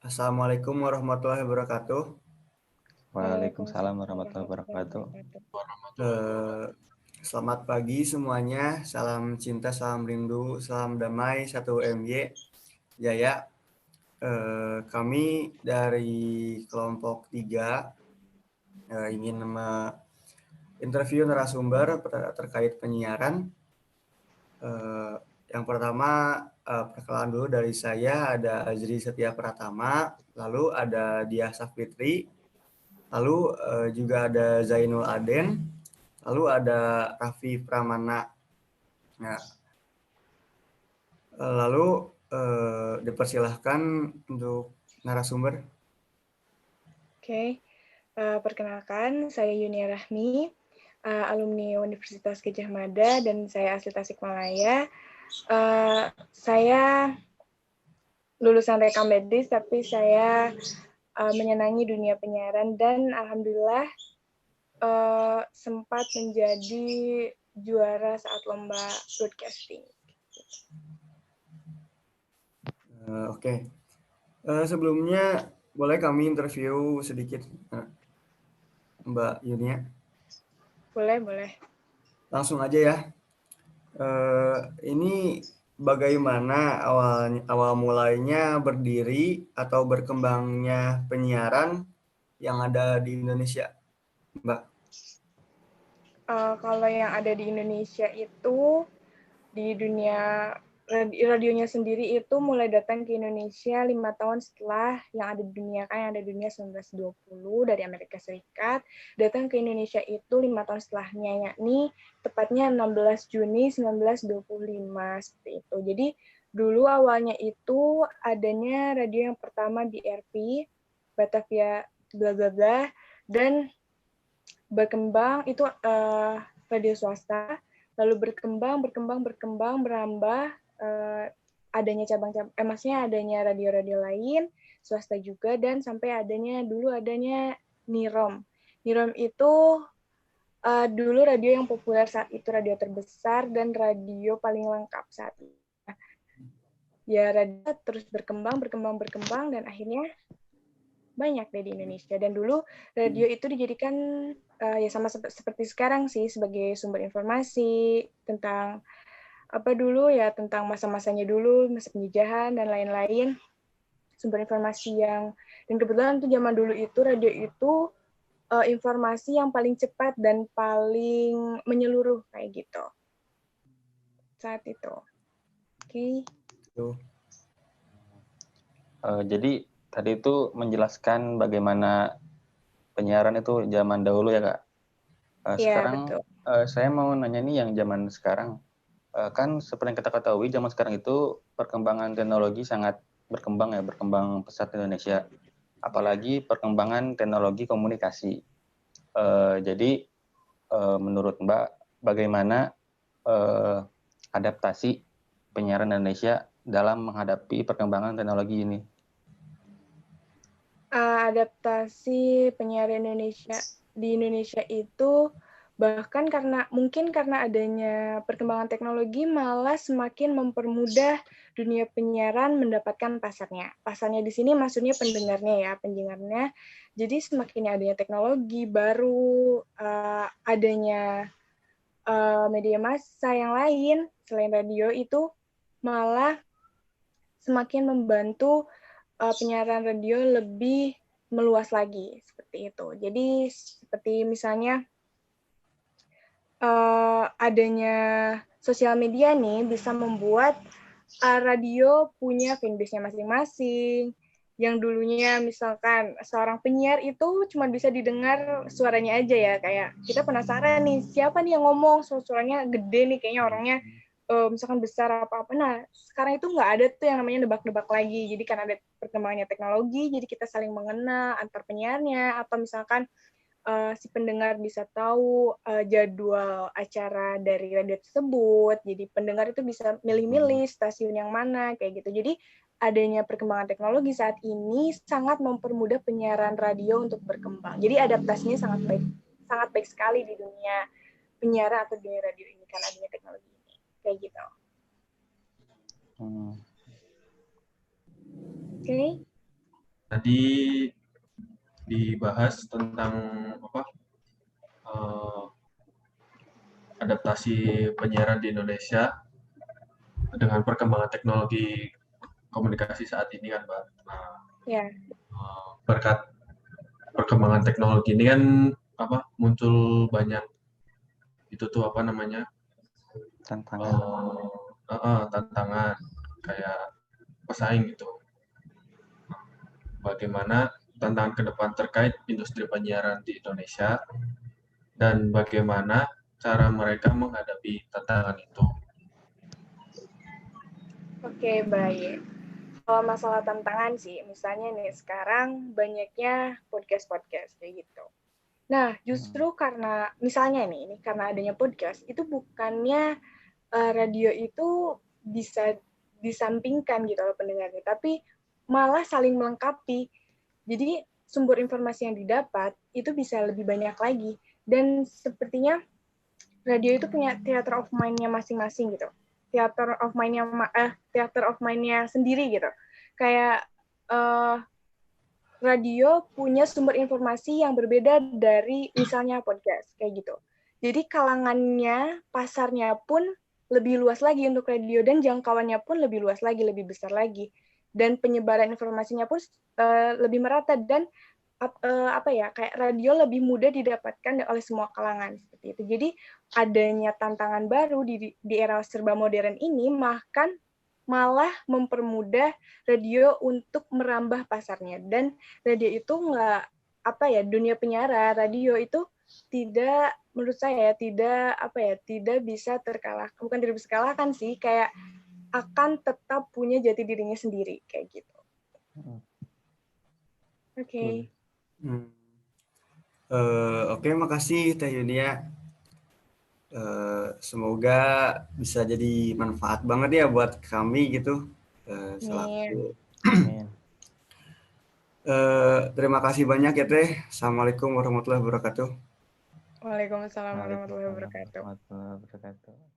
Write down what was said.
Assalamualaikum warahmatullahi wabarakatuh. Waalaikumsalam warahmatullahi wabarakatuh. Eh, Selamat pagi semuanya. Salam cinta, salam rindu, salam damai, 1MY Jaya. Kami dari kelompok 3 ingin interview narasumber terkait penyiaran. Yang pertama, perkenalan dulu dari saya, ada Azri Setia Pratama, lalu ada Diah Safitri, lalu juga ada Zainul Aden, lalu ada Raffi Pramana. Nah, lalu dipersilahkan untuk narasumber. Perkenalkan, saya Yunia Rahmi, alumni Universitas Gadjah Mada, dan saya asli Tasikmalaya. Saya lulusan rekam medis, tapi saya menyenangi dunia penyiaran, dan alhamdulillah sempat menjadi juara saat lomba broadcasting. Oke. Sebelumnya boleh kami interview sedikit Mbak Yunia? Boleh. Langsung aja ya. Ini bagaimana awal mulainya berdiri atau berkembangnya penyiaran yang ada di Indonesia, Mbak? Kalau yang ada di Indonesia itu, di dunia radionya sendiri itu mulai datang ke Indonesia 5 tahun setelah yang ada di dunia, kan yang ada di dunia 1920 dari Amerika Serikat, datang ke Indonesia itu 5 tahun setelahnya, yakni tepatnya 16 Juni 1925, seperti itu. Jadi dulu awalnya itu adanya radio yang pertama di RP, Batavia bla bla bla, dan berkembang itu radio swasta, lalu berkembang berambah, adanya cabang-cabang, maksudnya adanya radio-radio lain swasta juga, dan sampai dulu adanya Nirom. Nirom itu dulu radio yang populer saat itu, radio terbesar dan radio paling lengkap saat itu. Ya, radio terus berkembang, dan akhirnya banyak deh di Indonesia. Dan dulu radio itu dijadikan ya sama seperti sekarang sih, sebagai sumber informasi tentang tentang masa-masanya dulu, masa penjajahan dan lain-lain, sumber informasi dan kebetulan tuh zaman dulu itu radio itu informasi yang paling cepat dan paling menyeluruh kayak gitu saat itu. Oke. Jadi tadi itu menjelaskan bagaimana penyiaran itu zaman dahulu ya Kak. Sekarang betul. Saya mau nanya nih yang zaman sekarang. Kan seperti yang kita ketahui zaman sekarang itu perkembangan teknologi sangat berkembang pesat di Indonesia. Apalagi perkembangan teknologi komunikasi. Jadi menurut Mbak bagaimana adaptasi penyiaran Indonesia dalam menghadapi perkembangan teknologi ini? Adaptasi penyiaran di Indonesia itu bahkan mungkin karena adanya perkembangan teknologi malah semakin mempermudah dunia penyiaran mendapatkan pasarnya. Pasarnya di sini maksudnya pendengarnya. Jadi semakin adanya teknologi baru, adanya media massa yang lain selain radio itu malah semakin membantu penyiaran radio lebih meluas lagi, seperti itu. Jadi seperti misalnya adanya sosial media nih bisa membuat radio punya fanbase-nya masing-masing. Yang dulunya misalkan seorang penyiar itu cuma bisa didengar suaranya aja ya, kayak kita penasaran nih siapa nih yang ngomong, suaranya gede nih kayaknya orangnya misalkan besar apa-apa. Nah, sekarang itu nggak ada tuh yang namanya nebak-nebak lagi. Jadi kan ada perkembangannya teknologi, jadi kita saling mengenal antar penyiarnya, atau misalkan si pendengar bisa tahu jadwal acara dari radio tersebut. Jadi pendengar itu bisa milih-milih stasiun yang mana, kayak gitu. Jadi adanya perkembangan teknologi saat ini sangat mempermudah penyiaran radio untuk berkembang. Jadi adaptasinya sangat baik sekali di dunia penyiaran atau dunia radio ini karena adanya teknologi ini. Kayak gitu. Oke. Tadi dibahas tentang apa adaptasi penyiaran di Indonesia dengan perkembangan teknologi komunikasi saat ini kan, Mbak. Nah, Ya, berkat perkembangan teknologi ini kan muncul banyak itu tuh apa namanya Tantangan. tantangan kayak pesaing gitu. Bagaimana tantangan ke depan terkait industri penyiaran di Indonesia dan bagaimana cara mereka menghadapi tantangan itu. oke, baik. Kalau masalah tantangan sih, misalnya nih sekarang banyaknya podcast-podcast kayak gitu. Nah, justru karena misalnya nih, ini karena adanya podcast, itu bukannya radio itu bisa disampingkan gitu loh pendengarnya, tapi malah saling melengkapi. Jadi sumber informasi yang didapat itu bisa lebih banyak lagi. Dan sepertinya radio itu punya theater of mind-nya masing-masing gitu. Theater of mind-nya sendiri gitu. Kayak radio punya sumber informasi yang berbeda dari misalnya podcast kayak gitu. Jadi kalangannya, pasarnya pun lebih luas lagi untuk radio dan jangkauannya pun lebih luas lagi, lebih besar lagi. Dan penyebaran informasinya pun lebih merata dan kayak radio lebih mudah didapatkan oleh semua kalangan seperti itu. Jadi adanya tantangan baru di era serba modern ini malah mempermudah radio untuk merambah pasarnya. Dan radio itu dunia penyiaran radio itu tidak, menurut saya tidak bisa terkalahkan, bukan tidak bisa terkalahkan sih, kayak akan tetap punya jati dirinya sendiri kayak gitu. Oke. Oke, makasih Teh Yunia. Semoga bisa jadi manfaat banget ya buat kami gitu. Selaku. Terima kasih banyak ya Teh. Assalamualaikum warahmatullahi wabarakatuh. Waalaikumsalam warahmatullahi wabarakatuh.